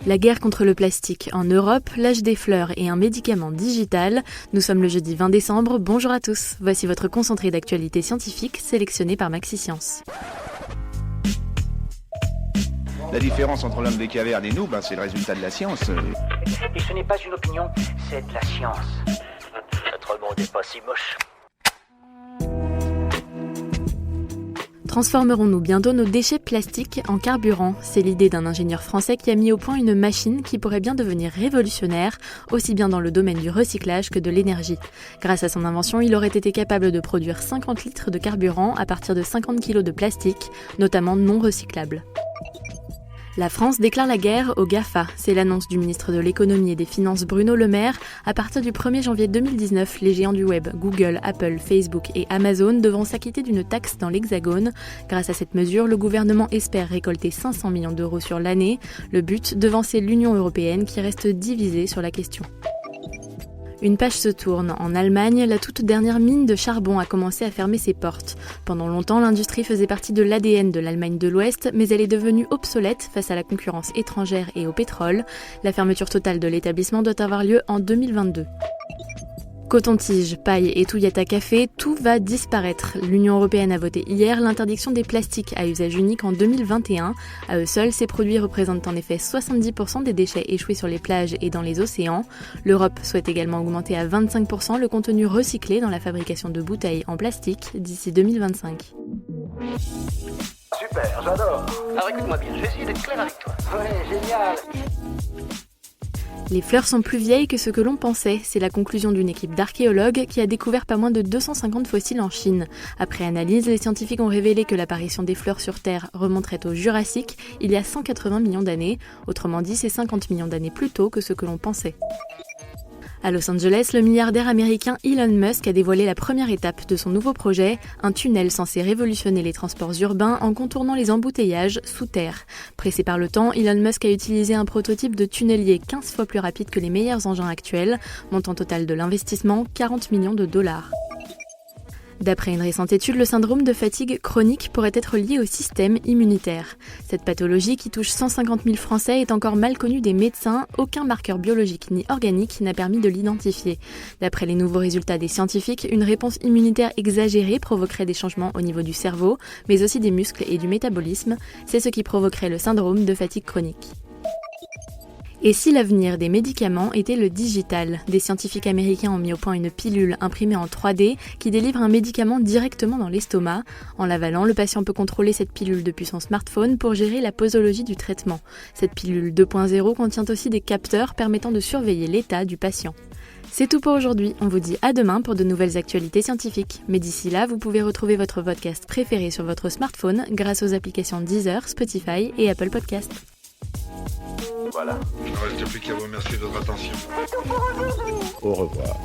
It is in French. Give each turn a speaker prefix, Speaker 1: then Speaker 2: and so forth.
Speaker 1: La guerre contre le plastique en Europe, l'âge des fleurs et un médicament digital. Nous sommes le jeudi 20 décembre, bonjour à tous. Voici votre concentré d'actualité scientifique sélectionné par MaxiScience.
Speaker 2: La différence entre l'homme des cavernes et nous, c'est le résultat de la science.
Speaker 3: Et ce n'est pas une opinion, c'est de la science. Notre monde n'est pas si moche.
Speaker 1: Transformerons-nous bientôt nos déchets plastiques en carburant ? C'est l'idée d'un ingénieur français qui a mis au point une machine qui pourrait bien devenir révolutionnaire, aussi bien dans le domaine du recyclage que de l'énergie. Grâce à son invention, il aurait été capable de produire 50 litres de carburant à partir de 50 kg de plastique, notamment non recyclable. La France déclare la guerre aux GAFA. C'est l'annonce du ministre de l'économie et des finances Bruno Le Maire. À partir du 1er janvier 2019, les géants du web, Google, Apple, Facebook et Amazon devront s'acquitter d'une taxe dans l'Hexagone. Grâce à cette mesure, le gouvernement espère récolter 500 millions d'euros sur l'année. Le but, devancer l'Union européenne qui reste divisée sur la question. Une page se tourne. En Allemagne, la toute dernière mine de charbon a commencé à fermer ses portes. Pendant longtemps, l'industrie faisait partie de l'ADN de l'Allemagne de l'Ouest, mais elle est devenue obsolète face à la concurrence étrangère et au pétrole. La fermeture totale de l'établissement doit avoir lieu en 2022. Coton-tige, paille et Toyota Café, tout va disparaître. L'Union européenne a voté hier l'interdiction des plastiques à usage unique en 2021. À eux seuls, ces produits représentent en effet 70% des déchets échoués sur les plages et dans les océans. L'Europe souhaite également augmenter à 25% le contenu recyclé dans la fabrication de bouteilles en plastique d'ici 2025.
Speaker 3: Super, j'adore. Alors écoute-moi bien, je vais essayer d'être clair avec toi. Ouais, génial.
Speaker 1: Les fleurs sont plus vieilles que ce que l'on pensait. C'est la conclusion d'une équipe d'archéologues qui a découvert pas moins de 250 fossiles en Chine. Après analyse, les scientifiques ont révélé que l'apparition des fleurs sur Terre remonterait au Jurassique, il y a 180 millions d'années. Autrement dit, c'est 50 millions d'années plus tôt que ce que l'on pensait. À Los Angeles, le milliardaire américain Elon Musk a dévoilé la première étape de son nouveau projet, un tunnel censé révolutionner les transports urbains en contournant les embouteillages sous terre. Pressé par le temps, Elon Musk a utilisé un prototype de tunnelier 15 fois plus rapide que les meilleurs engins actuels, montant total de l'investissement 40 millions de dollars. D'après une récente étude, le syndrome de fatigue chronique pourrait être lié au système immunitaire. Cette pathologie qui touche 150 000 Français est encore mal connue des médecins, aucun marqueur biologique ni organique n'a permis de l'identifier. D'après les nouveaux résultats des scientifiques, une réponse immunitaire exagérée provoquerait des changements au niveau du cerveau, mais aussi des muscles et du métabolisme. C'est ce qui provoquerait le syndrome de fatigue chronique. Et si l'avenir des médicaments était le digital ? Des scientifiques américains ont mis au point une pilule imprimée en 3D qui délivre un médicament directement dans l'estomac. En l'avalant, le patient peut contrôler cette pilule depuis son smartphone pour gérer la posologie du traitement. Cette pilule 2.0 contient aussi des capteurs permettant de surveiller l'état du patient. C'est tout pour aujourd'hui, on vous dit à demain pour de nouvelles actualités scientifiques. Mais d'ici là, vous pouvez retrouver votre podcast préféré sur votre smartphone grâce aux applications Deezer, Spotify et Apple Podcast.
Speaker 4: Voilà.
Speaker 5: Il ne reste plus qu'à vous remercier de votre attention.
Speaker 4: Au revoir.